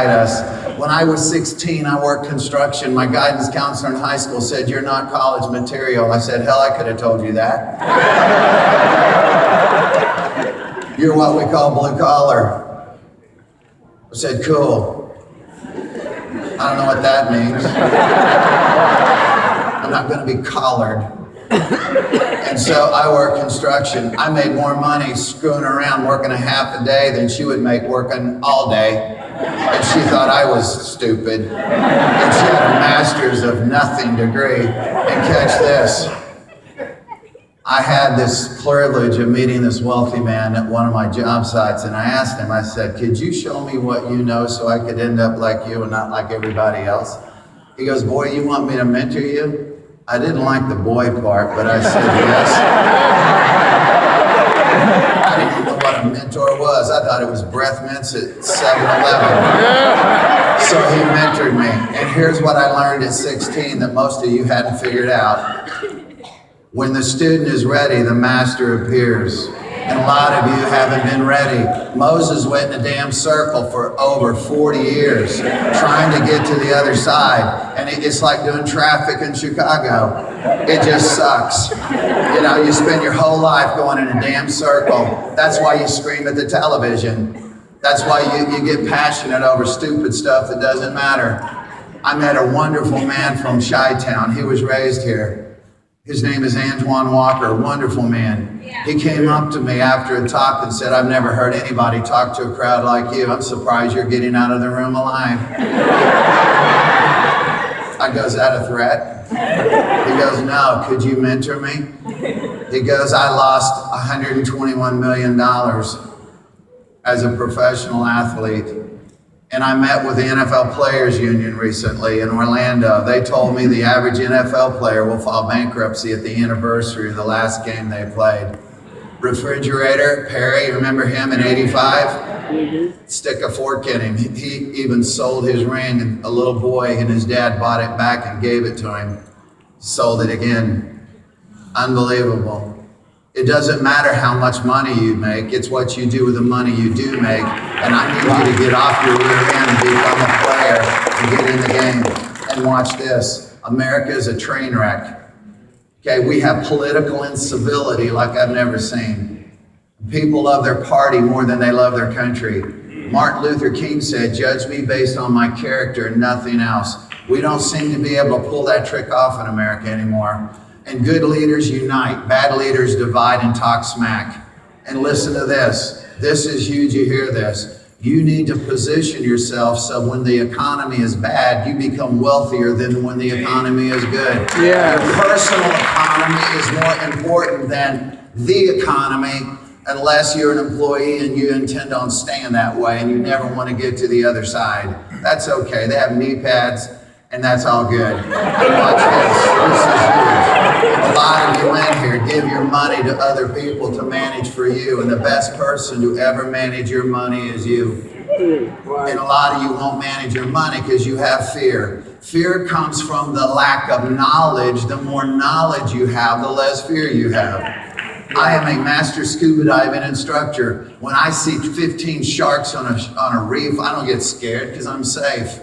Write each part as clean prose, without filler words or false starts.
guide us. When I was 16, I worked construction. My guidance counselor in high school said, "You're not college material." I said, "Hell, I could have told you that." "You're what we call blue collar." I said, "Cool." I don't know what that means. I'm not going to be collared. And so I work construction. I made more money screwing around working a half a day than she would make working all day. And she thought I was stupid. And she had a master's of nothing degree. And catch this. I had this privilege of meeting this wealthy man at one of my job sites, and I asked him, I said, "Could you show me what you know so I could end up like you and not like everybody else?" He goes, "Boy, you want me to mentor you?" I didn't like the boy part, but I said yes. I didn't even know what a mentor was. I thought it was breath mints at 7-Eleven. So he mentored me. And here's what I learned at 16 that most of you hadn't figured out. When the student is ready, the master appears. And a lot of you haven't been ready. Moses went in a damn circle for over 40 years trying to get to the other side. And it's like doing traffic in Chicago. It just sucks. You know, you spend your whole life going in a damn circle. That's why you scream at the television. That's why you get passionate over stupid stuff that doesn't matter. I met a wonderful man from Chi-Town. He was raised here. His name is Antoine Walker, wonderful man. He came up to me after a talk and said, "I've never heard anybody talk to a crowd like you. I'm surprised you're getting out of the room alive." I go, "Is that a threat?" He goes, "No, could you mentor me?" He goes, "I lost $121 million as a professional athlete. And I met with the NFL Players Union recently in Orlando. They told me the average NFL player will file bankruptcy at the anniversary of the last game they played. Refrigerator, Perry, remember him in '85? Stick a fork in him. He even sold his ring, and a little boy and his dad bought it back and gave it to him. Sold it again. Unbelievable. It doesn't matter how much money you make, it's what you do with the money you do make. And I need you to get off your rear end and become a player and get in the game. And watch this. America is a train wreck. Okay, we have political incivility like I've never seen. People love their party more than they love their country. Martin Luther King said, "Judge me based on my character and nothing else." We don't seem to be able to pull that trick off in America anymore. And good leaders unite. Bad leaders divide and talk smack. And listen to this. This is huge. You hear this. You need to position yourself so when the economy is bad, you become wealthier than when the economy is good. Yeah. Your personal economy is more important than the economy unless you're an employee and you intend on staying that way and you never want to get to the other side. That's okay. They have knee pads and that's all good. And watch this. This is huge. A lot of you in here give your money to other people to manage for you, and the best person to ever manage your money is you. And a lot of you won't manage your money because you have fear. Fear comes from the lack of knowledge. The more knowledge you have, the less fear you have. I am a master scuba diving instructor. When I see 15 sharks on a reef, I don't get scared because I'm safe.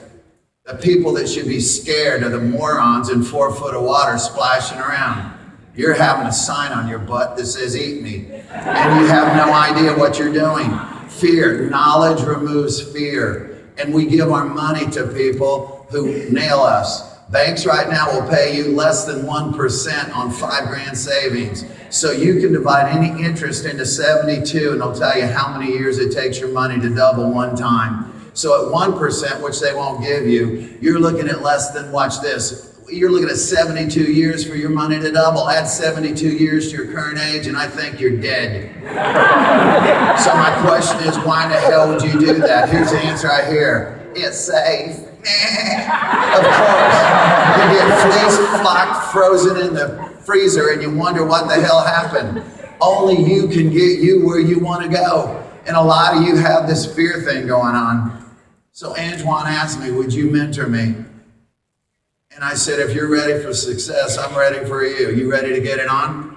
The people that should be scared are the morons in 4 foot of water splashing around. You're having a sign on your butt that says, "Eat me." And you have no idea what you're doing. Fear. Knowledge removes fear. And we give our money to people who nail us. Banks right now will pay you less than 1% on $5,000 savings. So you can divide any interest into 72 and they'll tell you how many years it takes your money to double one time. So at 1%, which they won't give you, you're looking at less than, watch this, you're looking at 72 years for your money to double. Add 72 years to your current age and I think you're dead. So my question is, why in the hell would you do that? Here's the answer I hear. It's safe. Of course. You get fleeced, flocked, frozen in the freezer and you wonder what the hell happened. Only you can get you where you want to go. And a lot of you have this fear thing going on. So Antoine asked me, "Would you mentor me?" And I said, "If you're ready for success, I'm ready for you. You ready to get it on?"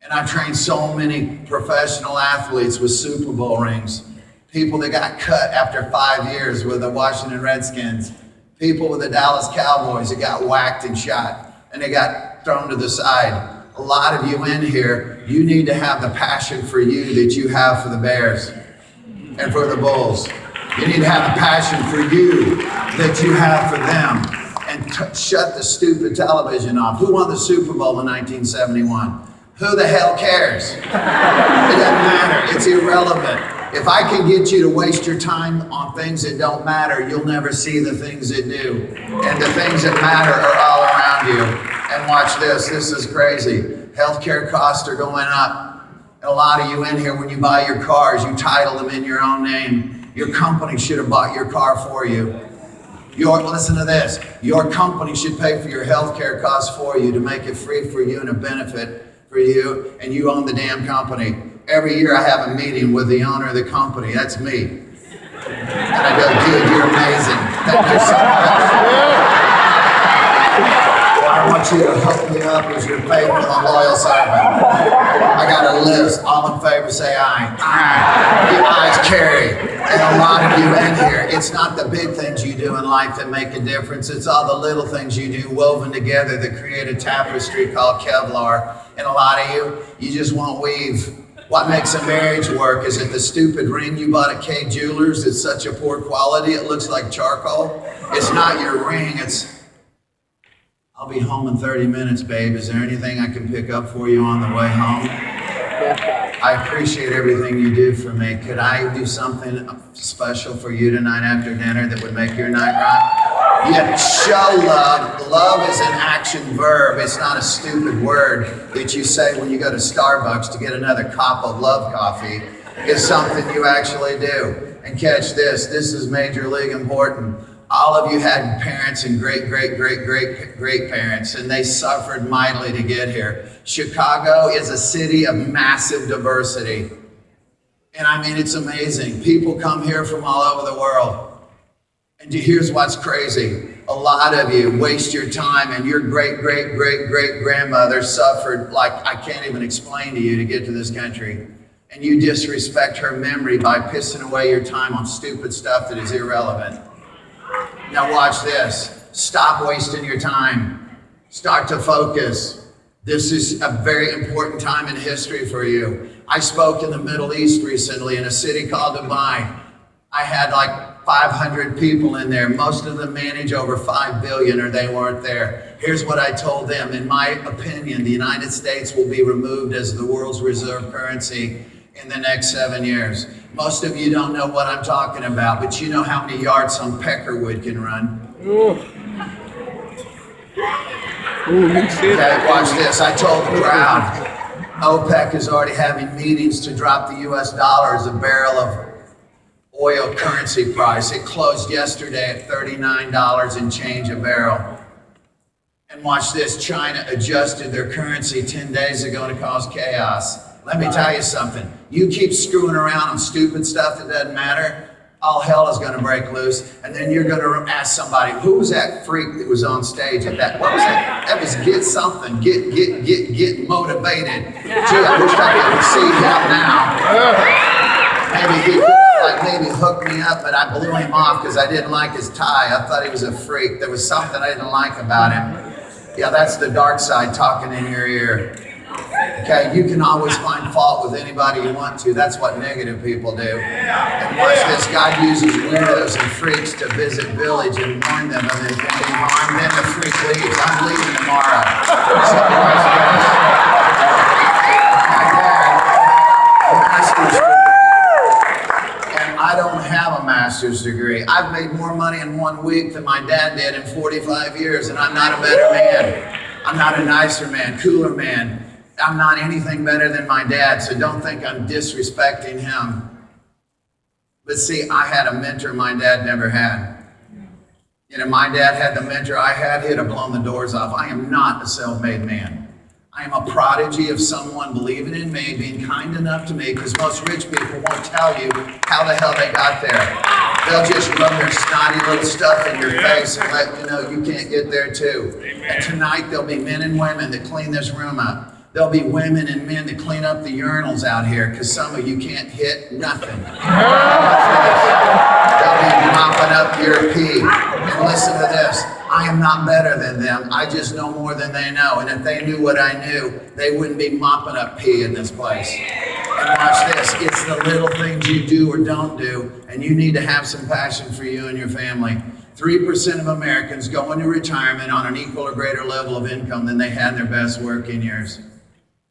And I've trained so many professional athletes with Super Bowl rings. People that got cut after 5 years with the Washington Redskins. People with the Dallas Cowboys that got whacked and shot and they got thrown to the side. A lot of you in here, you need to have the passion for you that you have for the Bears and for the Bulls. You need to have the passion for you that you have for them, and shut the stupid television off. Who won the Super Bowl in 1971? Who the hell cares? It doesn't matter. It's irrelevant. If I can get you to waste your time on things that don't matter, you'll never see the things that do. And the things that matter are all around you. And watch this. This is crazy. Healthcare costs are going up. And a lot of you in here, when you buy your cars, you title them in your own name. Your company should have bought your car for you. Listen to this. Your company should pay for your healthcare costs for you to make it free for you and a benefit for you, and you own the damn company. Every year I have a meeting with the owner of the company. That's me. And I go, dude, you're amazing. Thank you so much. I want you to hook me up as your faithful and loyal servant. I got a list. All in favor, say aye. Aye. The ayes carry. And a lot of you in here, it's not the big things you do in life that make a difference. It's all the little things you do woven together that create a tapestry called Kevlar. And a lot of you, you just won't weave. What makes a marriage work? Is it the stupid ring you bought at K Jewelers that's such a poor quality it looks like charcoal? It's not your ring, it's, I'll be home in 30 minutes, babe. Is there anything I can pick up for you on the way home? I appreciate everything you do for me. Could I do something special for you tonight after dinner that would make your night right? Yeah, show love. Love is an action verb. It's not a stupid word that you say when you go to Starbucks to get another cup of love coffee. It's something you actually do. And catch this. This is major league important. All of you had parents and great parents, and they suffered mightily to get here. Chicago is a city of massive diversity. And I mean, it's amazing. People come here from all over the world. And here's what's crazy. A lot of you waste your time, and your great grandmother suffered like I can't even explain to you to get to this country. And you disrespect her memory by pissing away your time on stupid stuff that is irrelevant. Now watch this. Stop wasting your time. Start to focus. This is a very important time in history for you. I spoke in the Middle East recently in a city called Dubai. I had like 500 people in there. Most of them manage over 5 billion or they weren't there. Here's what I told them. In my opinion, the United States will be removed as the world's reserve currency in the next 7 years. Most of you don't know what I'm talking about, but you know how many yards some peckerwood can run. Okay, watch this. I told the crowd, OPEC is already having meetings to drop the US dollar as a barrel of oil currency price. It closed yesterday at $39 and change a barrel. And watch this. China adjusted their currency 10 days ago to cause chaos. Let me tell you something. You keep screwing around on stupid stuff that doesn't matter, all hell is going to break loose. And then you're going to ask somebody, who was that freak that was on stage at that? What was that? That was Get Something. Get motivated. Gee, I wish I could see him now. Maybe he could maybe hook me up, but I blew him off because I didn't like his tie. I thought he was a freak. There was something I didn't like about him. Yeah, that's the dark side talking in your ear. Okay, you can always find fault with anybody you want to. That's what negative people do. And watch this. God uses weirdos and freaks to visit village and warn them of impending harm. Then the freak leaves. I'm leaving tomorrow. So watch this. My dad, master's degree. And I don't have a master's degree. I've made more money in 1 week than my dad did in 45 years, and I'm not a better man. I'm not a nicer man, cooler man. I'm not anything better than my dad, so don't think I'm disrespecting him. But see, I had a mentor my dad never had. You know, my dad had the mentor I had, he'd have blown the doors off. I am not a self-made man. I am a prodigy of someone believing in me, being kind enough to me, because most rich people won't tell you how the hell they got there. They'll just rub their snotty little stuff in your face and let you know you can't get there too. And tonight there'll be men and women that clean this room up. There'll be women and men that clean up the urinals out here because some of you can't hit nothing. They'll be mopping up your pee. And listen to this. I am not better than them. I just know more than they know. And if they knew what I knew, they wouldn't be mopping up pee in this place. And watch this. It's the little things you do or don't do. And you need to have some passion for you and your family. 3% of Americans go into retirement on an equal or greater level of income than they had in their best working years.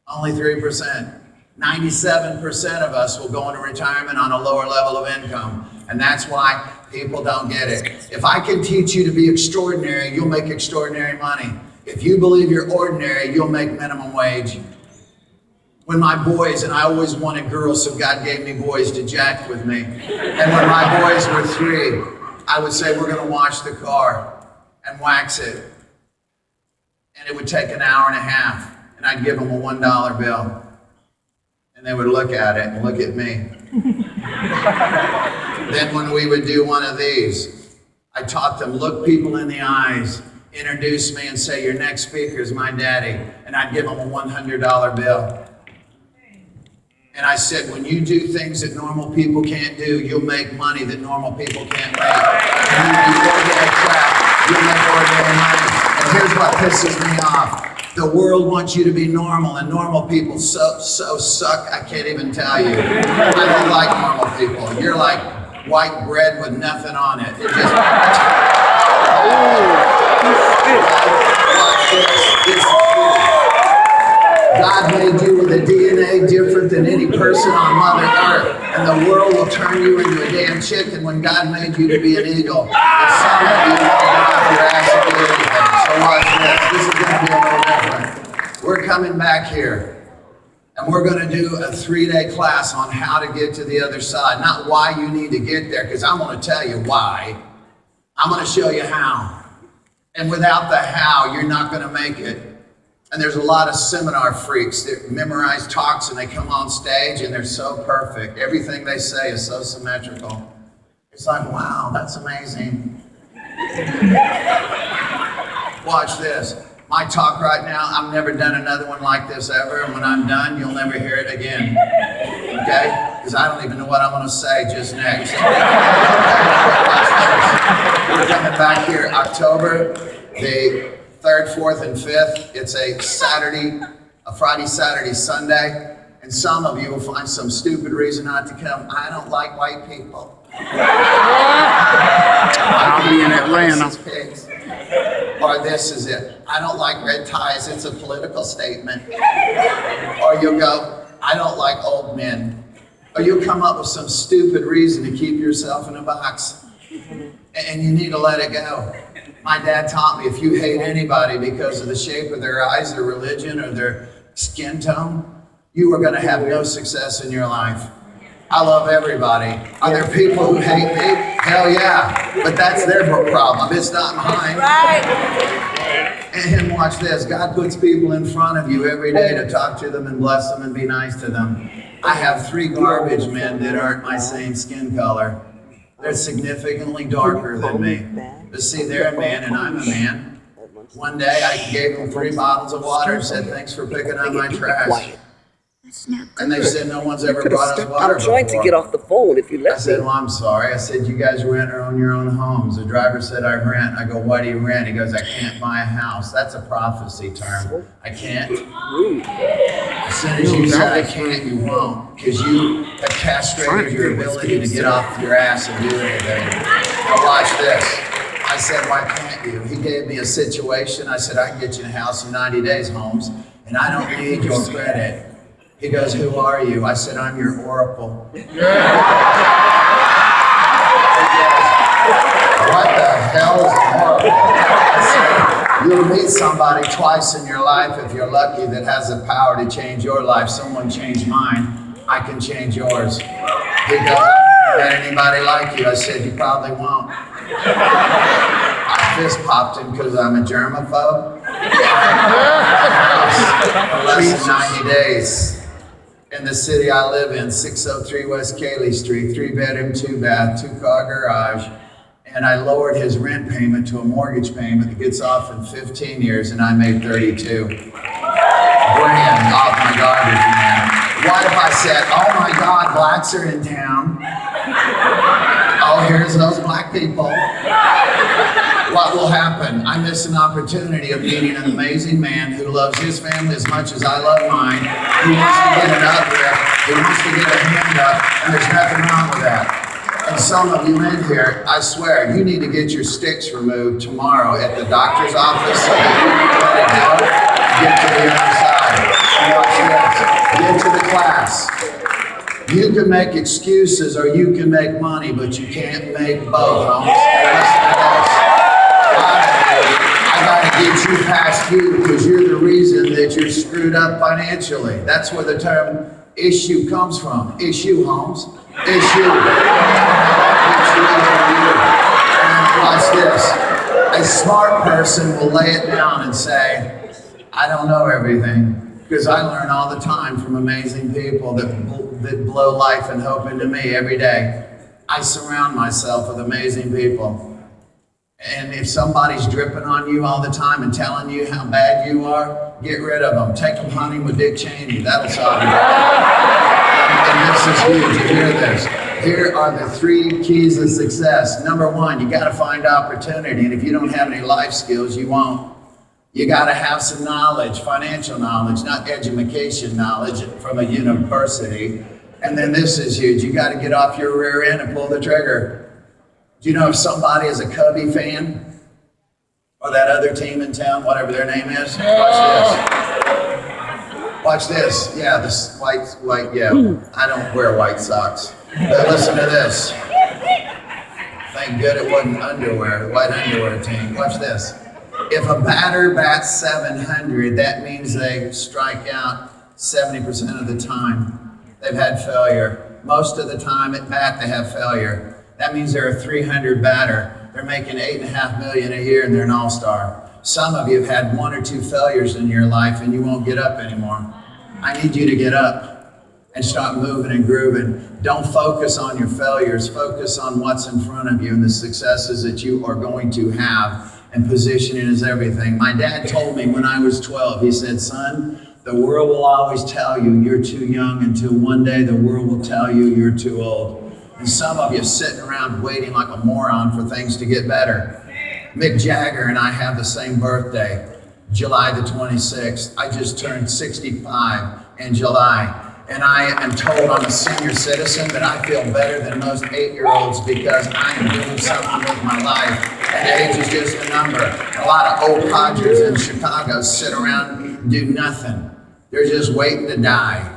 Only 3%. 97% of us will go into retirement on a lower level of income. And that's why people don't get it. If I can teach you to be extraordinary, you'll make extraordinary money. If you believe you're ordinary, you'll make minimum wage. When my boys, and I always wanted girls, so God gave me boys to jack with me. And when my boys were 3, I would say, we're gonna wash the car and wax it. And it would take an hour and a half. And I'd give them a $1 bill. And they would look at it and look at me. Then when we would do one of these, I taught them, look people in the eyes, introduce me and say, your next speaker is my daddy. And I'd give them a $100 bill. And I said, when you do things that normal people can't do, you'll make money that normal people can't make. And you do ordinary crap, you'll make ordinary money. And here's what pisses me off. The world wants you to be normal, and normal people so suck, I can't even tell you. I don't like normal people. You're like white bread with nothing on it. It just... God made you with a DNA different than any person on Mother Earth, and the world will turn you into a damn chicken when God made you to be an eagle. And some of you won't get off your ass and do anything. So watch this. This is going to be a little different. We're coming back here, and we're going to do a 3-day class on how to get to the other side. Not why you need to get there, because I'm going to tell you why. I'm going to show you how. And without the how, you're not going to make it. And there's a lot of seminar freaks that memorize talks and they come on stage and they're so perfect. Everything they say is so symmetrical. It's like, wow, that's amazing. Watch this. My talk right now, I've never done another one like this ever. And when I'm done, you'll never hear it again. Okay? Because I don't even know what I'm going to say just next. We're coming back here October the 3rd, 4th, and 5th. It's a Friday, Saturday, Sunday. And some of you will find some stupid reason not to come. I don't like white people. I'll be in Atlanta. Or this is it. I don't like red ties. It's a political statement. Or you'll go, I don't like old men. Or you'll come up with some stupid reason to keep yourself in a box. And you need to let it go. My dad taught me if you hate anybody because of the shape of their eyes, their religion, or their skin tone, you are going to have no success in your life. I love everybody. Are there people who hate me? Hell yeah. But that's their problem. It's not mine. Right. And watch this. God puts people in front of you every day to talk to them and bless them and be nice to them. I have 3 garbage men that aren't my same skin color. They're significantly darker than me. But see, they're a man and I'm a man. One day I gave them 3 bottles of water and said, thanks for picking up my trash. And they said, no one's ever brought us water I'm trying before. to get off the phone if you let me. I said, well, I'm sorry. I said, you guys rent or own your own homes. The driver said, I rent. I go, why do you rent? He goes, I can't buy a house. That's a prophecy term. I can't. As soon as you said I can't, you won't. Because you have castrated your ability to get off your ass and do anything. Now watch this. I said, why can't you? He gave me a situation. I said, I can get you a house in 90 days, Holmes, and I don't need your credit. He goes, who are you? I said, I'm your oracle. What the hell is an oracle? You'll meet somebody twice in your life, if you're lucky, that has the power to change your life. Someone changed mine. I can change yours. He goes, I've never met anybody like you. I said, you probably won't. I fist popped him because I'm a germaphobe. For less than 90 days. In the city I live in, 603 West Cayley Street, 3-bedroom, 2-bath, 2-car garage. And I lowered his rent payment to a mortgage payment that gets off in 15 years, and I made 32. brand off my garbage, man. What if I said, oh my God, blacks are in town. Oh, here's those black people. What will happen? I miss an opportunity of meeting an amazing man who loves his family as much as I love mine. He wants to get an uplift. He wants to get a hand up, and there's nothing wrong with that. And some of you in here, I swear, you need to get your sticks removed tomorrow at the doctor's office so that you can let it go and get to the other side. And watch this. Get to the class. You can make excuses or you can make money, but you can't make both, homes. Listen to this. I gotta get you past you because you're the reason that you're screwed up financially. That's where the term issue comes from. Issue, Holmes. Issue. And watch this. A smart person will lay it down and say, I don't know everything. Because I learn all the time from amazing people that blow life and hope into me every day. I surround myself with amazing people. And if somebody's dripping on you all the time and telling you how bad you are, get rid of them. Take them hunting with Dick Cheney. That'll solve your problem. And this is huge. You hear this. Here are the 3 keys of success. Number 1, you got to find opportunity. And if you don't have any life skills, you won't. You got to have some knowledge, financial knowledge, not education knowledge from a university. And then this is huge. You got to get off your rear end and pull the trigger. Do you know if somebody is a Cubby fan or that other team in town, whatever their name is? Watch this. Watch this. Yeah, this white, yeah. I don't wear white socks. But listen to this. Thank good it wasn't underwear, the white underwear team. Watch this. If a batter bats 700, that means they strike out 70% of the time. They've had failure. Most of the time at bat, they have failure. That means they're a 300 batter. They're making $8.5 million a year and they're an all-star. Some of you have had 1 or 2 failures in your life and you won't get up anymore. I need you to get up and start moving and grooving. Don't focus on your failures. Focus on what's in front of you and the successes that you are going to have. And positioning is everything. My dad told me when I was 12, he said, son, the world will always tell you you're too young until one day the world will tell you you're too old. And some of you sitting around waiting like a moron for things to get better. Mick Jagger and I have the same birthday, July the 26th. I just turned 65 in July. And I am told I'm a senior citizen, but I feel better than most 8-year-olds because I am doing something with my life. And age is just a number. A lot of old codgers in Chicago sit around and do nothing. They're just waiting to die.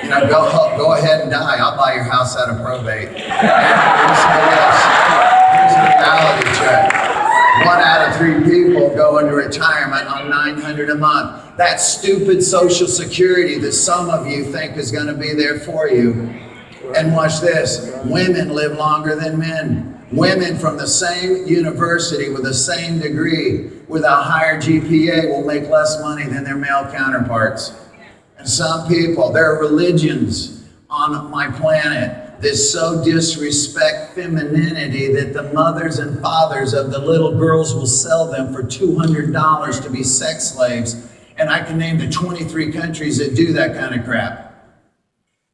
You know, go ahead and die. I'll buy your house out of probate. And here's a reality check. 1 out of 3 people go into retirement on $900 a month. That stupid Social Security that some of you think is going to be there for you. And watch this. Women live longer than men. Women from the same university with the same degree with a higher GPA will make less money than their male counterparts. And some people, there are religions on my planet that so disrespect femininity that the mothers and fathers of the little girls will sell them for $200 to be sex slaves. And I can name the 23 countries that do that kind of crap.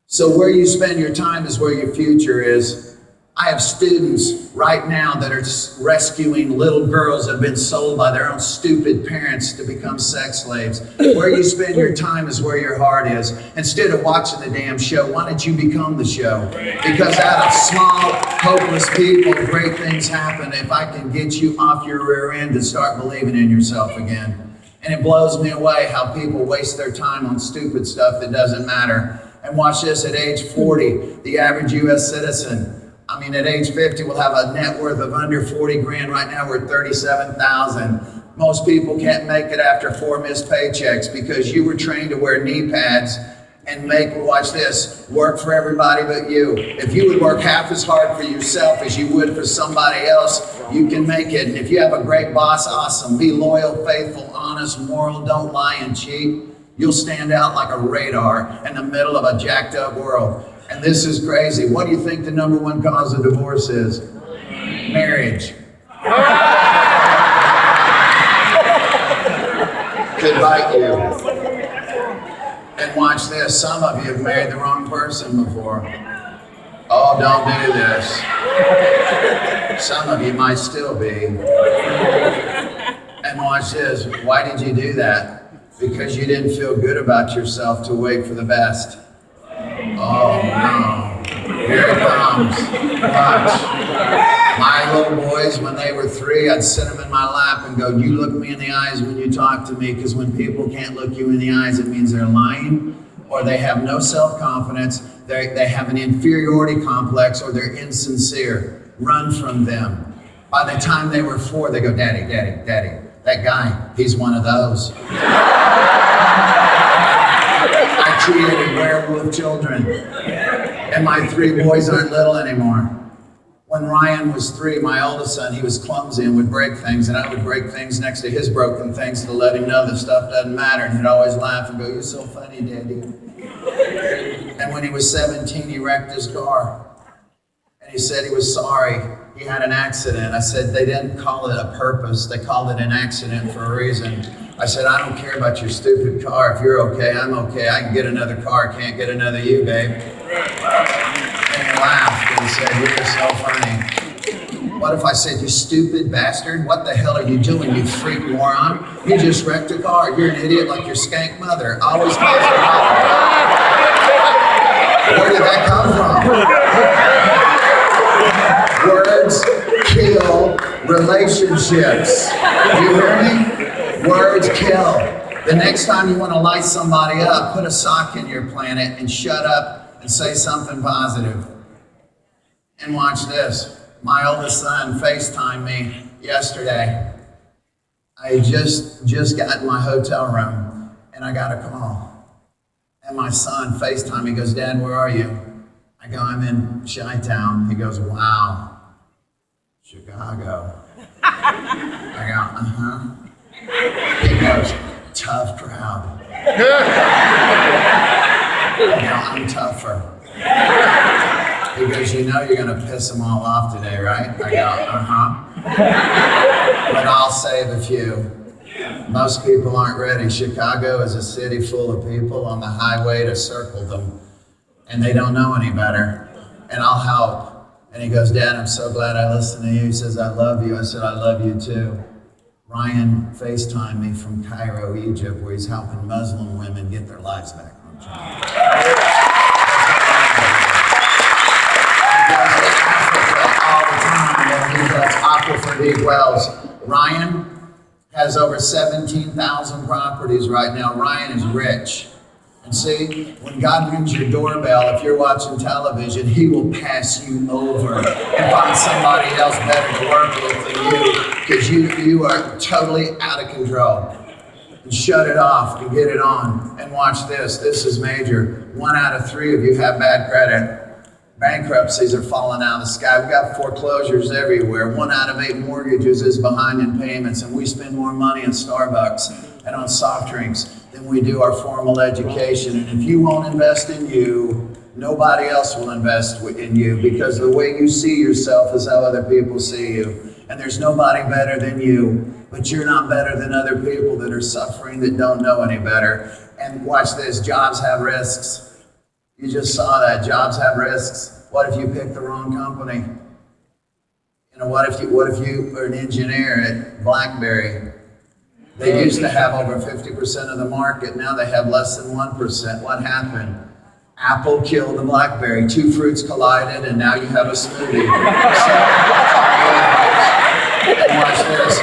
So where you spend your time is where your future is. I have students right now that are rescuing little girls that have been sold by their own stupid parents to become sex slaves. Where you spend your time is where your heart is. Instead of watching the damn show, why don't you become the show? Because out of small, hopeless people, great things happen if I can get you off your rear end and start believing in yourself again. And it blows me away how people waste their time on stupid stuff that doesn't matter. And watch this, at age 40, the average U.S. citizen, at age 50, we'll have a net worth of under 40 grand. Right now, we're at 37,000. Most people can't make it after 4 missed paychecks because you were trained to wear knee pads and watch this, work for everybody but you. If you would work half as hard for yourself as you would for somebody else, you can make it. And if you have a great boss, awesome. Be loyal, faithful, honest, moral, don't lie and cheat. You'll stand out like a radar in the middle of a jacked up world. And this is crazy. What do you think the number 1 cause of divorce is? Marriage. Could bite you. watch this. Some of you have married the wrong person before. Oh, don't do this. Some of you might still be. And watch this. Why did you do that? Because you didn't feel good about yourself to wait for the best. Oh, no. Here it comes. Watch. My little boys, when they were 3, I'd sit them in my lap and go, you look me in the eyes when you talk to me, because when people can't look you in the eyes, it means they're lying, or they have no self-confidence, they have an inferiority complex, or they're insincere. Run from them. By the time they were 4, they go, Daddy, Daddy, Daddy. That guy, he's one of those. I created werewolf children. And my 3 boys aren't little anymore. When Ryan was 3, my oldest son, he was clumsy and would break things, and I would break things next to his broken things to let him know that stuff doesn't matter, and he'd always laugh and go, you're so funny, Daddy. And when he was 17, he wrecked his car. And he said he was sorry. He had an accident. I said, they didn't call it a purpose. They called it an accident for a reason. I said, I don't care about your stupid car. If you're okay, I'm okay. I can get another car. Can't get another you, babe. And he laughed and said, you're so funny. What if I said, you stupid bastard? What the hell are you doing, you freak moron? You just wrecked a car. You're an idiot like your skank mother. Always cause a problem. Where did that come from? Words kill relationships. Do you hear me? Words kill. The next time you want to light somebody up, put a sock in your planet and shut up and say something positive. And watch this. My oldest son FaceTimed me yesterday. I just got in my hotel room and I got a call. And my son FaceTimed me. He goes, Dad, where are you? I go, I'm in Chi-Town. He goes, wow. Chicago. I go, He goes, tough crowd. I go, I'm tougher. He goes, you know you're going to piss them all off today, right? I go, But I'll save a few. Most people aren't ready. Chicago is a city full of people on the highway to circle them, and they don't know any better. And I'll help. And he goes, Dad, I'm so glad I listened to you. He says, I love you. I said, I love you too. Ryan FaceTimed me from Cairo, Egypt, where he's helping Muslim women get their lives back on track. He does aquifer deep wells. Ryan has over 17,000 properties right now. Ryan is rich. And see, when God rings your doorbell, if you're watching television, he will pass you over and find somebody else better to work with than you, because you are totally out of control. And shut it off and get it on. And watch this. This is major. 1 out of 3 of you have bad credit. Bankruptcies are falling out of the sky. We've got foreclosures everywhere. 1 out of 8 mortgages is behind in payments, and we spend more money in Starbucks and on soft drinks than we do our formal education. And if you won't invest in you, nobody else will invest in you, because the way you see yourself is how other people see you. And there's nobody better than you, but you're not better than other people that are suffering, that don't know any better. And watch this, jobs have risks. You just saw that, jobs have risks. What if you pick the wrong company? You know, what if you are an engineer at BlackBerry? They used to have over 50% of the market. Now they have less than 1%. What happened? Apple killed the BlackBerry. 2 fruits collided, and now you have a smoothie. And watch this.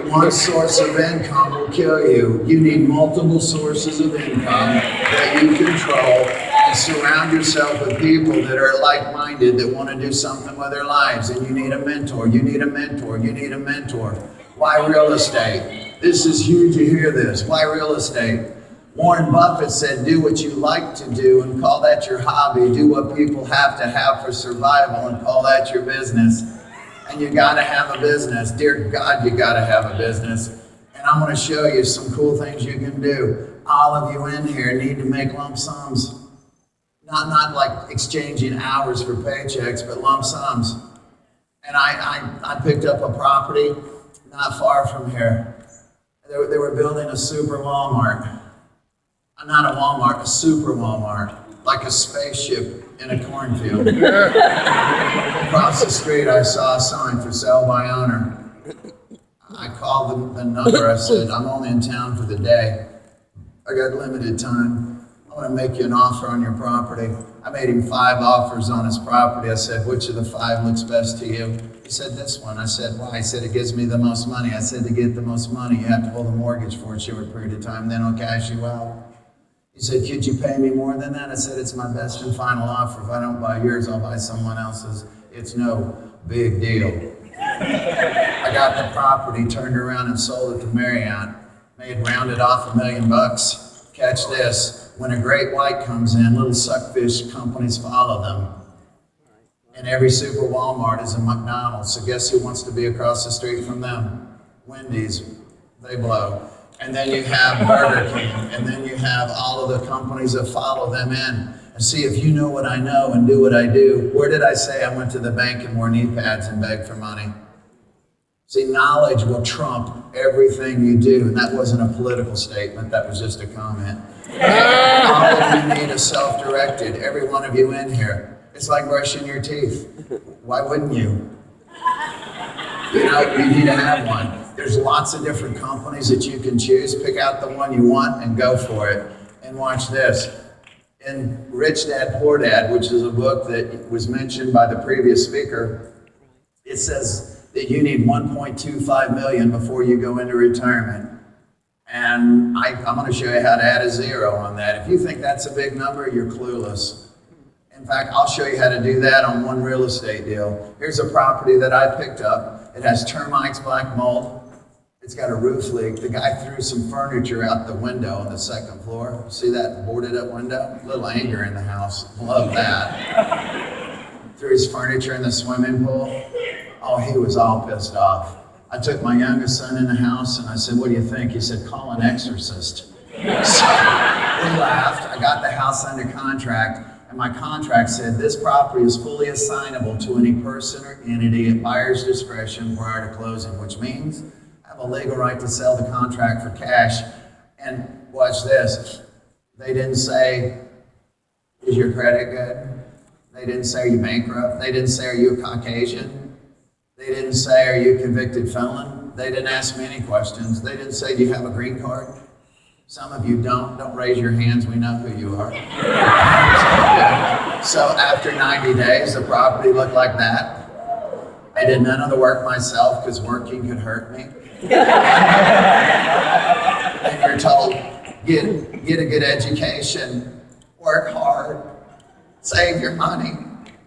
One source of income will kill you. You need multiple sources of income that you control, and surround yourself with people that are like-minded, that want to do something with their lives. And you need a mentor. You need a mentor. You need a mentor. Why real estate? This is huge to hear this. Why real estate? Warren Buffett said, do what you like to do and call that your hobby. Do what people have to have for survival and call that your business. And you got to have a business. Dear God, you got to have a business. And I'm going to show you some cool things you can do. All of you in here need to make lump sums. Not like exchanging hours for paychecks, but lump sums. And I picked up a property not far from here. They were building a super Walmart. Not a Walmart, a super Walmart, like a spaceship in a cornfield. Across the street, I saw a sign for sale by owner. I called the number. I said, I'm only in town for the day. I got limited time. I want to make you an offer on your property. I made him 5 offers on his property. I said, which of the 5 looks best to you? He said, this one. I said, why? He said, it gives me the most money. I said, to get the most money, you have to hold a mortgage for a short period of time, then I'll cash you out. He said, could you pay me more than that? I said, it's my best and final offer. If I don't buy yours, I'll buy someone else's. It's no big deal. I got the property, turned around and sold it to Marriott, made rounded off $1 million. Catch this, when a great white comes in, little suckfish companies follow them. And every super Walmart is a McDonald's. So guess who wants to be across the street from them? Wendy's, they blow. And then you have Burger King, and then you have all of the companies that follow them in. And see, if you know what I know and do what I do, where did I say I went to the bank and wore knee pads and begged for money? See, knowledge will trump everything you do. And that wasn't a political statement, that was just a comment. All of you need is self-directed, every one of you in here. It's like brushing your teeth. Why wouldn't you? You know, you need to have one. There's lots of different companies that you can choose. Pick out the one you want and go for it. And watch this. In Rich Dad, Poor Dad, which is a book that was mentioned by the previous speaker, it says that you need 1.25 million before you go into retirement. And I'm going to show you how to add a 0 on that. If you think that's a big number, you're clueless. In fact, I'll show you how to do that on one real estate deal. Here's a property that I picked up. It has termites, black mold. It's got a roof leak. The guy threw some furniture out the window on the 2nd floor. See that boarded up window? A little anger in the house. Love that. Threw his furniture in the swimming pool. Oh, he was all pissed off. I took my youngest son in the house and I said, what do you think? He said, call an exorcist. So we laughed. I got the house under contract. And my contract said this property is fully assignable to any person or entity at buyer's discretion prior to closing, which means I have a legal right to sell the contract for cash. And watch this. They didn't say, is your credit good? They didn't say, are you bankrupt? They didn't say, are you a Caucasian? They didn't say, are you a convicted felon? They didn't ask me any questions. They didn't say, do you have a green card? Some of you don't. Don't raise your hands. We know who you are. So after 90 days, the property looked like that. I did none of the work myself because working could hurt me. And you're told, get a good education, work hard, save your money,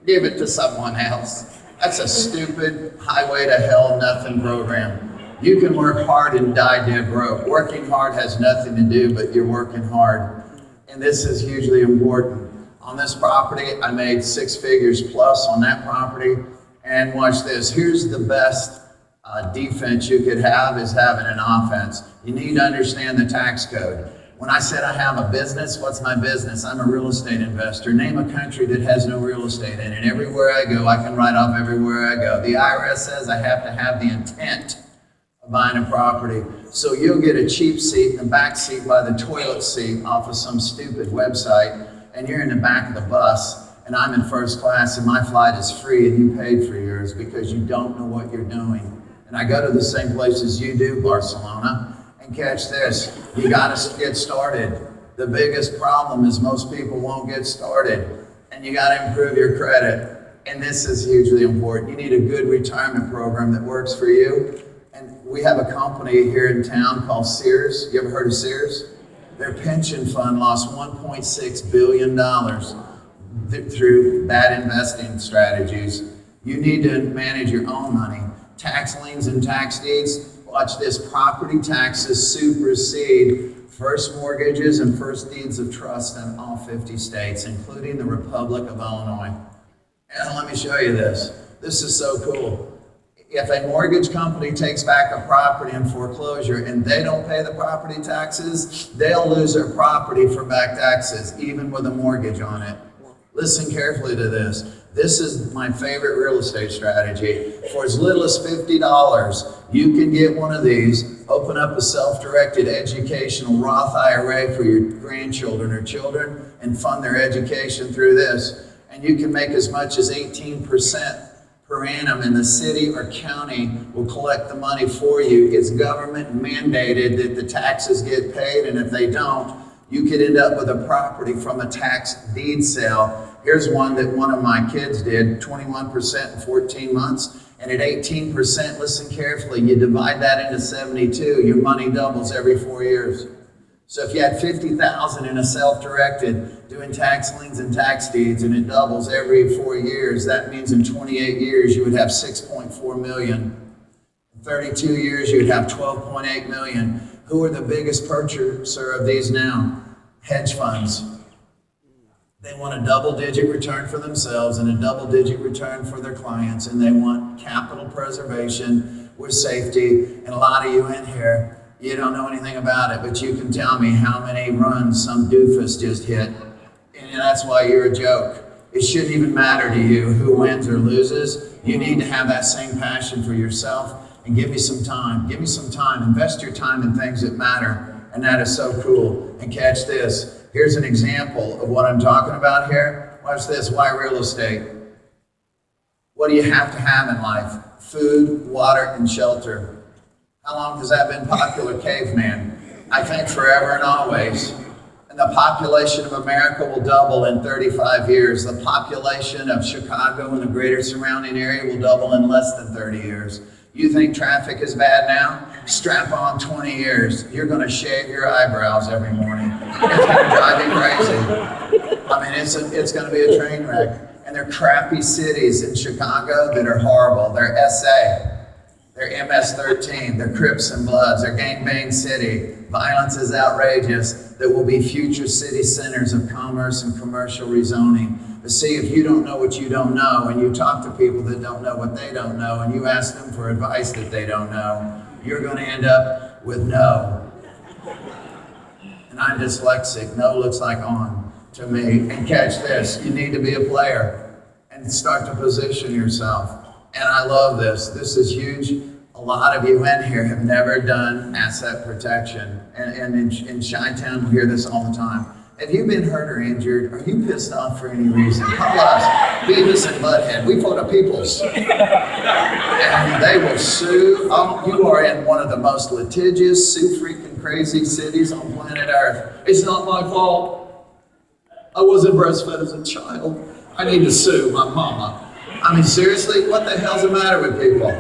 give it to someone else. That's a stupid highway to hell nothing program. You can work hard and die dead broke. Working hard has nothing to do, but you're working hard. And this is hugely important. On this property, I made 6 figures plus on that property. And watch this. Here's the best defense you could have is having an offense. You need to understand the tax code. When I said I have a business, what's my business? I'm a real estate investor. Name a country that has no real estate in it. Everywhere I go, I can write off everywhere I go. The IRS says I have to have the intent buying a property. So you'll get a cheap seat in the back seat by the toilet seat off of some stupid website, and you're in the back of the bus, and I'm in first class, and my flight is free, and you paid for yours because you don't know what you're doing. And I go to the same places you do, Barcelona, and catch this, you gotta get started. The biggest problem is most people won't get started, and you gotta improve your credit. And this is hugely important. You need a good retirement program that works for you. And we have a company here in town called Sears. You ever heard of Sears? Their pension fund lost $1.6 billion through bad investing strategies. You need to manage your own money. Tax liens and tax deeds. Watch this. Property taxes supersede first mortgages and first deeds of trust in all 50 states, including the Republic of Illinois. And let me show you this. This is so cool. If a mortgage company takes back a property in foreclosure and they don't pay the property taxes, they'll lose their property for back taxes, even with a mortgage on it. Listen carefully to this. This is my favorite real estate strategy. For as little as $50, you can get one of these, open up a self-directed educational Roth IRA for your grandchildren or children, and fund their education through this. And you can make as much as 18% per annum, and the city or county will collect the money for you. It's government mandated that the taxes get paid, and if they don't, you could end up with a property from a tax deed sale. Here's one that one of my kids did, 21% in 14 months. And at 18%, listen carefully, you divide that into 72, your money doubles every 4 years. So if you had 50,000 in a self-directed doing tax liens and tax deeds, and it doubles every 4 years, that means in 28 years you would have 6.4 million. In 32 years you would have 12.8 million. Who are the biggest purchaser of these now? Hedge funds. They want a double-digit return for themselves and a double-digit return for their clients, and they want capital preservation with safety. And a lot of you in here, you don't know anything about it, but you can tell me how many runs some doofus just hit. And that's why you're a joke. It shouldn't even matter to you who wins or loses. You need to have that same passion for yourself. And give me some time. Give me some time. Invest your time in things that matter. And that is so cool. And catch this. Here's an example of what I'm talking about here. Watch this. Why real estate? What do you have to have in life? Food, water, and shelter. How long has that been popular? Caveman. I think forever and always. And the population of America will double in 35 years. The population of Chicago and the greater surrounding area will double in less than 30 years. You think traffic is bad now? Strap on 20 years. You're going to shave your eyebrows every morning. It's going to drive you crazy. I mean, it's going to be a train wreck. And they're crappy cities in Chicago that are horrible. They're SA. They're MS-13. They're Crips and Bloods. They're gangbang city. Violence is outrageous. That will be future city centers of commerce and commercial rezoning. But see, if you don't know what you don't know, and you talk to people that don't know what they don't know, and you ask them for advice that they don't know, you're going to end up with no. And I'm dyslexic. No looks like on to me. And catch this, you need to be a player and start to position yourself. And I love this. This is huge. A lot of you in here have never done asset protection. And in Chi-Town, we hear this all the time. Have you been hurt or injured? Are you pissed off for any reason? Call us, Beavis and Butthead. We for the peoples. And they will sue. You are in one of the most litigious, sue-freaking crazy cities on planet Earth. It's not my fault. I wasn't breastfed as a child. I need to sue my mama. I mean, seriously, what the hell's the matter with people?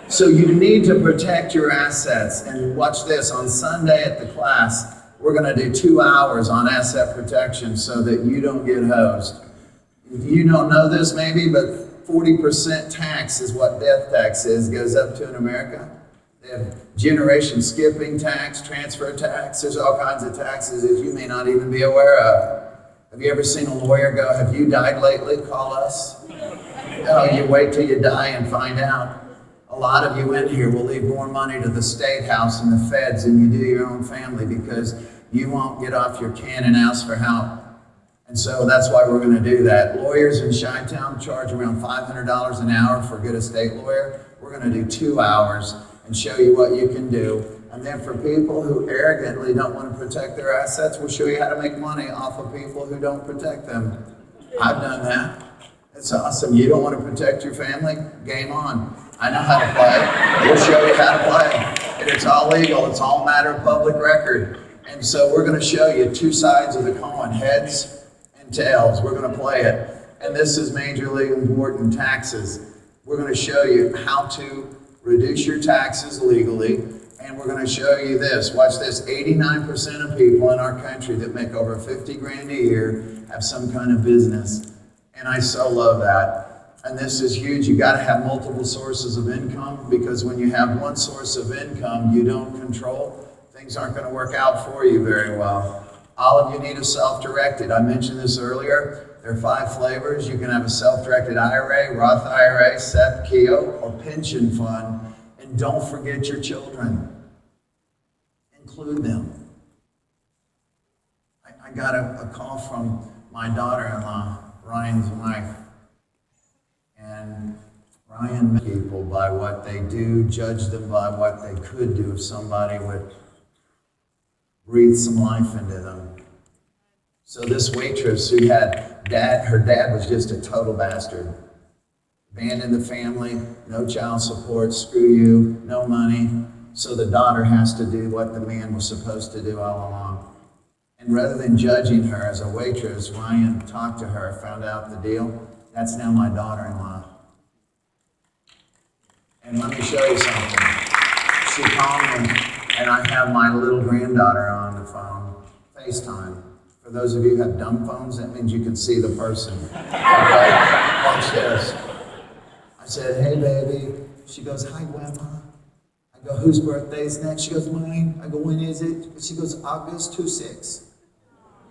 So you need to protect your assets. And watch this, on Sunday at the class, we're going to do 2 hours on asset protection so that you don't get hosed. You don't know this maybe, but 40% tax is what death tax is, goes up to in America. They have generation skipping tax, transfer tax. There's all kinds of taxes that you may not even be aware of. Have you ever seen a lawyer go, have you died lately? Call us. Oh, you wait till you die and find out. A lot of you in here will leave more money to the state house and the feds than you do your own family because you won't get off your can and ask for help. And so that's why we're going to do that. Lawyers in Chi-Town charge around $500 an hour for a good estate lawyer. We're going to do 2 hours and show you what you can do. And then for people who arrogantly don't want to protect their assets, we'll show you how to make money off of people who don't protect them. I've done that. It's awesome. You don't want to protect your family? Game on. I know how to play. We'll show you how to play. And it's all legal. It's all matter of public record. And so we're going to show you 2 sides of the coin, heads and tails. We're going to play it. And this is majorly important, taxes. We're going to show you how to reduce your taxes legally. And we're going to show you this. Watch this. 89% of people in our country that make over 50 grand a year have some kind of business. And I so love that. And this is huge. You got to have multiple sources of income, because when you have one source of income you don't control, things aren't going to work out for you very well. All of you need a self-directed. I mentioned this earlier. There are 5 flavors. You can have a self-directed IRA, Roth IRA, SEP, KEO, or pension fund. And don't forget your children. Include them. I got a call from my daughter-in-law, Ryan's wife. And Ryan met people by what they do, judge them by what they could do if somebody would breathe some life into them. So this waitress who had her dad was just a total bastard. Abandoned the family, no child support, screw you, no money. So the daughter has to do what the man was supposed to do all along. And rather than judging her as a waitress, Ryan talked to her, found out the deal. That's now my daughter-in-law. And let me show you something. She called me, and I have my little granddaughter on the phone, FaceTime. For those of you who have dumb phones, that means you can see the person. Okay? Watch this. I said, hey, baby. She goes, hi, Grandpa. I go, whose birthday is next? She goes, mine. I go, when is it? She goes, August 26.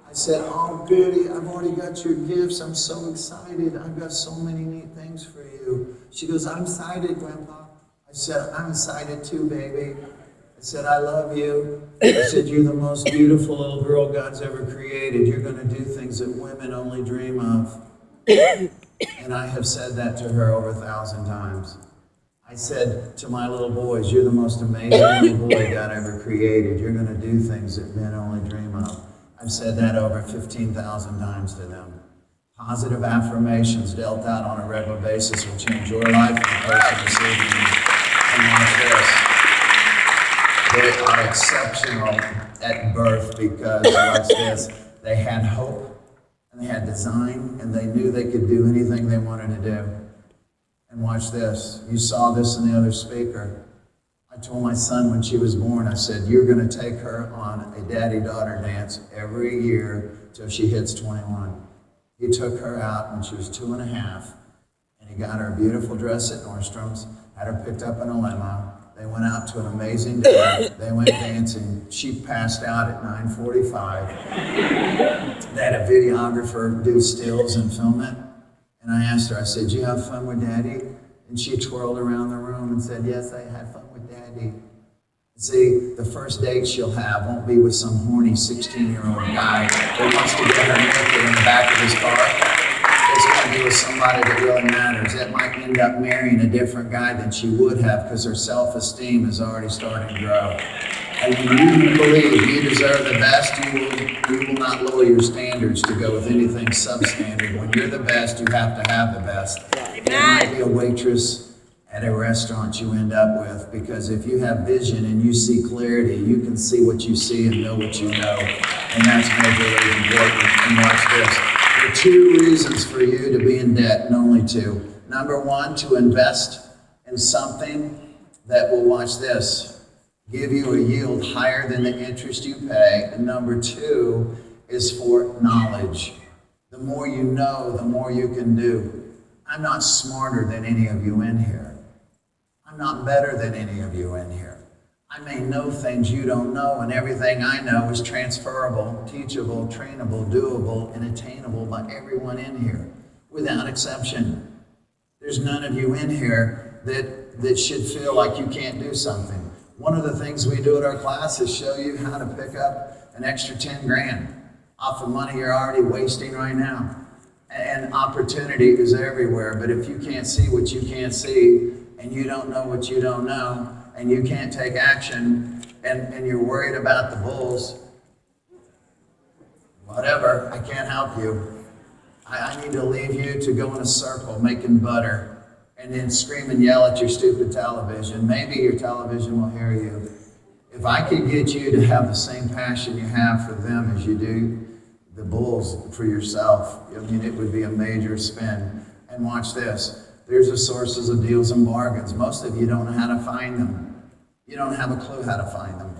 I said, oh, goody, I've already got your gifts. I'm so excited. I've got so many neat things for you. She goes, I'm excited, Grandpa. I said, I'm excited too, baby. I said, I love you. I said, you're the most beautiful little girl God's ever created. You're going to do things that women only dream of. And I have said that to her over 1,000 times. I said to my little boys, you're the most amazing little boy God ever created. You're going to do things that men only dream of. I've said that over 15,000 times to them. Positive affirmations dealt out on a regular basis will change your life and the person receiving you. And watch this. They are exceptional at birth because, watch this, they had hope and they had design and they knew they could do anything they wanted to do. And watch this. You saw this in the other speaker. I told my son when she was born, I said, you're going to take her on a daddy-daughter dance every year till she hits 21. He took her out when she was 2.5, and he got her a beautiful dress at Nordstrom's, had her picked up in a limo. They went out to an amazing dinner. They went dancing. She passed out at 9:45. They had a videographer do stills and film it. And I asked her, I said, did you have fun with Daddy? And she twirled around the room and said, yes, I had fun with Daddy. See, the first date she'll have won't be with some horny 16-year-old guy that wants to get her naked in the back of his car. It's going to be with somebody that really matters. That might end up marrying a different guy than she would have because her self-esteem is already starting to grow. And when you believe you deserve the best, you will not lower your standards to go with anything substandard. When you're the best, you have to have the best. It might be a waitress at a restaurant you end up with, because if you have vision and you see clarity, you can see what you see and know what you know. And that's majorly important. And watch this. There are 2 reasons for you to be in debt, and only 2. Number 1, to invest in something that will, watch this, give you a yield higher than the interest you pay. And number 2 is for knowledge. The more you know, the more you can do. I'm not smarter than any of you in here. I'm not better than any of you in here. I may know things you don't know, and everything I know is transferable, teachable, trainable, doable, and attainable by everyone in here, without exception. There's none of you in here that should feel like you can't do something. One of the things we do at our class is show you how to pick up an extra 10 grand off of money you're already wasting right now. And opportunity is everywhere, but if you can't see what you can't see, and you don't know what you don't know, and you can't take action, and you're worried about the bulls, whatever, I can't help you. I need to leave you to go in a circle making butter, and then scream and yell at your stupid television. Maybe your television will hear you. If I could get you to have the same passion you have for them as you do the bulls for yourself, I mean, it would be a major spin. And watch this. There's the sources of deals and bargains. Most of you don't know how to find them. You don't have a clue how to find them.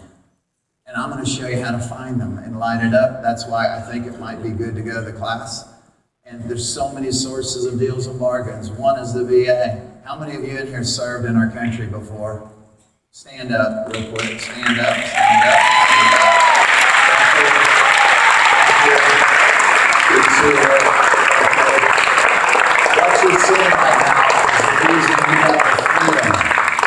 And I'm going to show you how to find them and light it up. That's why I think it might be good to go to the class. And there's so many sources of deals and bargains. One is the VA. How many of you in here served in our country before? Stand up real quick. Stand up, stand up, stand up. What you're seeing right now is the reason we have the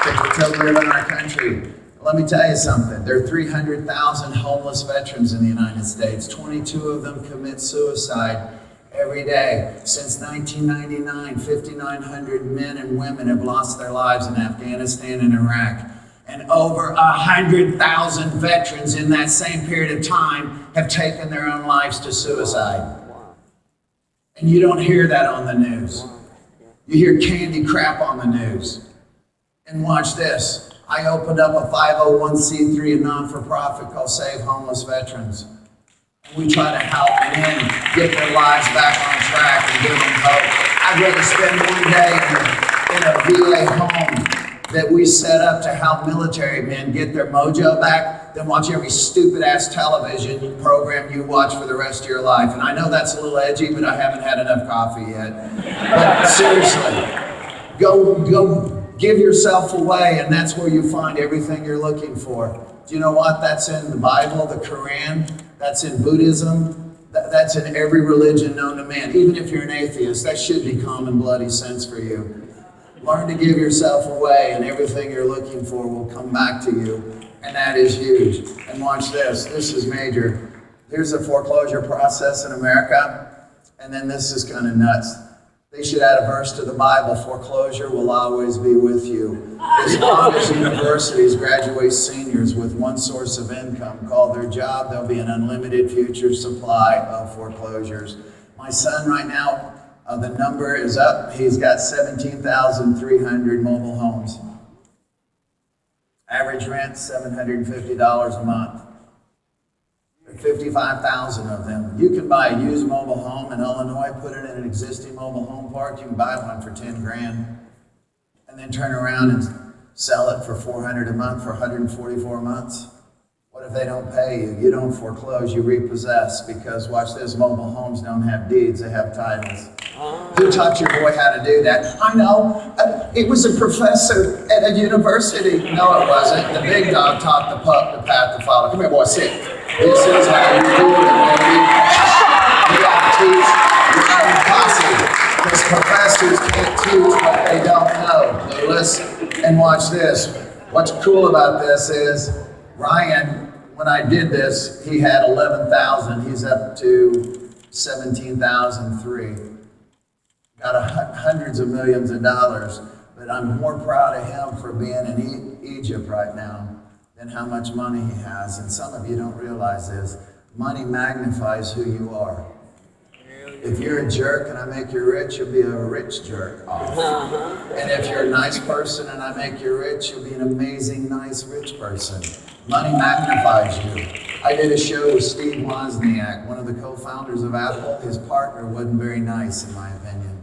freedom to live in our country. Let me tell you something. There are 300,000 homeless veterans in the United States. 22 of them commit suicide Every day. Since 1999, 5,900 men and women have lost their lives in Afghanistan and Iraq. And over 100,000 veterans in that same period of time have taken their own lives to suicide. And you don't hear that on the news. You hear candy crap on the news. And watch this. I opened up a 501c3, a non-for-profit called Save Homeless Veterans. And we try to help men get their lives back on track and give them hope. I'd rather spend one day in a VA home that we set up to help military men get their mojo back than watch every stupid-ass television program you watch for the rest of your life. And I know that's a little edgy, but I haven't had enough coffee yet. But seriously, go give yourself away, and that's where you find everything you're looking for. Do you know what? That's in the Bible, the Quran, that's in Buddhism, that's in every religion known to man. Even if you're an atheist, that should be common bloody sense for you. Learn to give yourself away, and everything you're looking for will come back to you, and that is huge. And watch this. This is major. Here's the foreclosure process in America, and then this is kind of nuts. They should add a verse to the Bible: foreclosure will always be with you. As long as universities graduate seniors with one source of income called their job, there'll be an unlimited future supply of foreclosures. My son right now, the number is up. He's got 17,300 mobile homes. Average rent, $750 a month. 55,000 of them. You can buy a used mobile home in Illinois, put it in an existing mobile home park. You can buy one for 10 grand and then turn around and sell it for $400 a month for 144 months. What if they don't pay you? You don't foreclose, you repossess, because watch this, mobile homes don't have deeds, they have titles. Who taught your boy how to do that? I know, it was a professor at a university. No, it wasn't. The big dog taught the pup the path to follow. Come here, boy, sit. This is how you do it, baby. You got to teach your own posse, because professors can't teach what they don't know. They listen and watch this. What's cool about this is Ryan, when I did this, he had 11,000. He's up to 17,003. Got hundreds of millions of dollars, but I'm more proud of him for being in Egypt right now than how much money he has. And some of you don't realize this. Money magnifies who you are. If you're a jerk and I make you rich, you'll be a rich jerk off. And if you're a nice person and I make you rich, you'll be an amazing, nice, rich person. Money magnifies you. I did a show with Steve Wozniak, one of the co-founders of Apple. His partner wasn't very nice, in my opinion.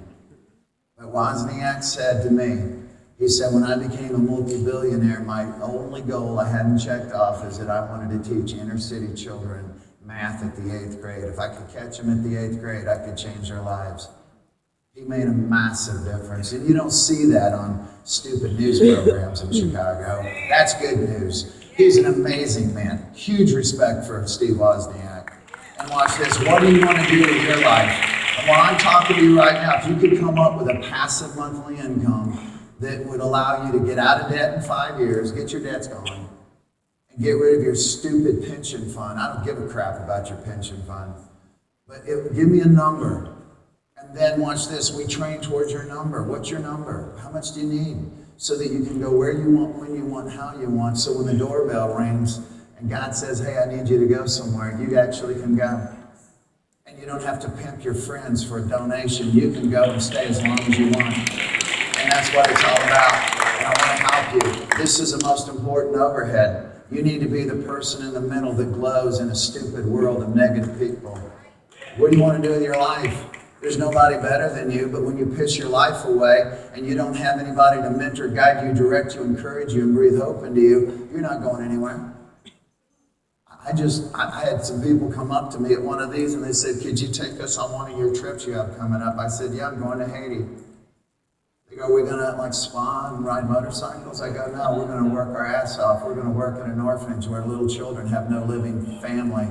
But Wozniak said to me, he said, when I became a multi-billionaire, my only goal I hadn't checked off is that I wanted to teach inner city children math at the 8th grade. If I could catch them at the 8th grade, I could change their lives. He made a massive difference. And you don't see that on stupid news programs in Chicago. That's good news. He's an amazing man. Huge respect for Steve Wozniak. And watch this. What do you want to do with your life? And while I'm talking to you right now, if you could come up with a passive monthly income that would allow you to get out of debt in 5 years, get your debts gone, and get rid of your stupid pension fund. I don't give a crap about your pension fund. But give me a number. And then watch this. We train towards your number. What's your number? How much do you need? So that you can go where you want, when you want, how you want. So when the doorbell rings and God says, hey, I need you to go somewhere, you actually can go. And you don't have to pimp your friends for a donation. You can go and stay as long as you want. And that's what it's all about. And I want to help you. This is the most important overhead. You need to be the person in the middle that glows in a stupid world of negative people. What do you want to do with your life? There's nobody better than you, but when you piss your life away and you don't have anybody to mentor, guide you, direct you, encourage you, and breathe hope into you, you're not going anywhere. I had some people come up to me at one of these and they said, could you take us on one of your trips you have coming up? I said, yeah, I'm going to Haiti. They go, we're going to like spa and ride motorcycles? I go, no, we're going to work our ass off. We're going to work in an orphanage where little children have no living family.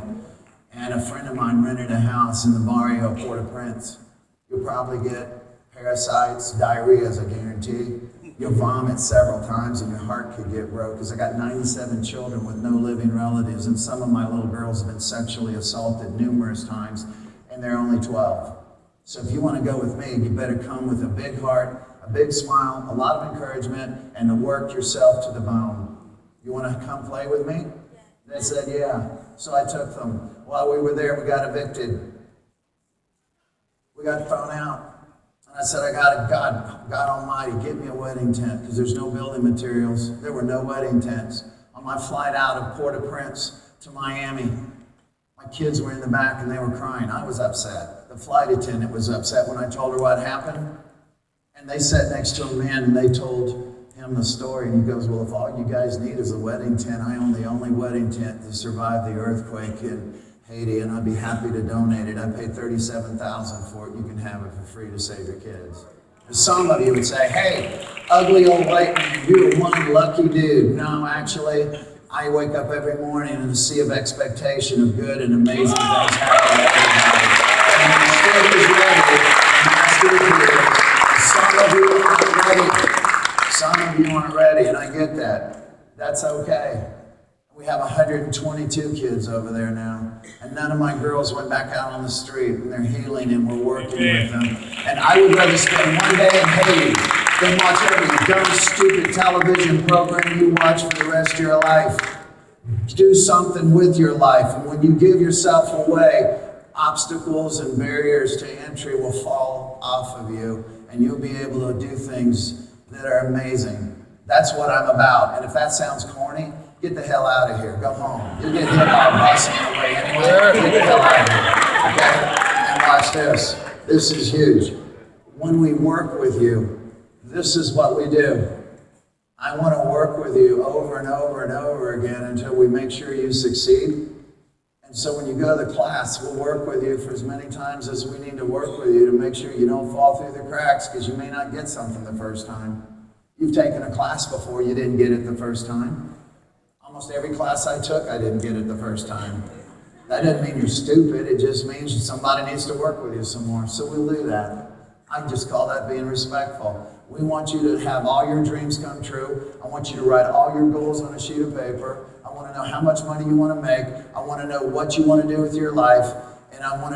And a friend of mine rented a house in the barrio of Port-au-Prince. You'll probably get parasites, diarrhea is a guarantee. You'll vomit several times and your heart could get broke. Because I got 97 children with no living relatives, and some of my little girls have been sexually assaulted numerous times, and they're only 12. So if you want to go with me, you better come with a big heart, a big smile, a lot of encouragement, and to work yourself to the bone. You want to come play with me? They said, yeah. So I took them. While we were there, we got evicted. We got thrown out. And I said, God Almighty, get me a wedding tent, because there's no building materials. There were no wedding tents. On my flight out of Port-au-Prince to Miami, my kids were in the back and they were crying. I was upset. The flight attendant was upset when I told her what happened. And they sat next to a man and they told him the story. And he goes, well, if all you guys need is a wedding tent, I own the only wedding tent to survive the earthquake in Haiti, and I'd be happy to donate it. I paid $37,000 for it. You can have it for free to save your kids. And somebody would say, hey, ugly old white man, you're one lucky dude. No, actually, I wake up every morning in a sea of expectation of good and amazing things happening to everybody. And the stage is ready, and I stood here. Some of you aren't ready. Some of you aren't ready, and I get that. That's okay. We have 122 kids over there now. And none of my girls went back out on the street, and they're healing, and we're working with them. And I would rather spend one day in Haiti than watch every dumb, stupid television program you watch for the rest of your life. Do something with your life. And when you give yourself away, obstacles and barriers to entry will fall off of you, and you'll be able to do things that are amazing. That's what I'm about. And if that sounds corny, get the hell out of here. Go home. You're getting hit by a bus on the way anyway. Get the hell out of here. Okay? And watch this. This is huge. When we work with you, this is what we do. I want to work with you over and over and over again until we make sure you succeed. And so when you go to the class, we'll work with you for as many times as we need to work with you to make sure you don't fall through the cracks, because you may not get something the first time. You've taken a class before, you didn't get it the first time. Almost every class I took, I didn't get it the first time. That doesn't mean you're stupid. It just means somebody needs to work with you some more. So we'll do that. I just call that being respectful. We want you to have all your dreams come true. I want you to write all your goals on a sheet of paper. I want to know how much money you want to make. I want to know what you want to do with your life. And I want to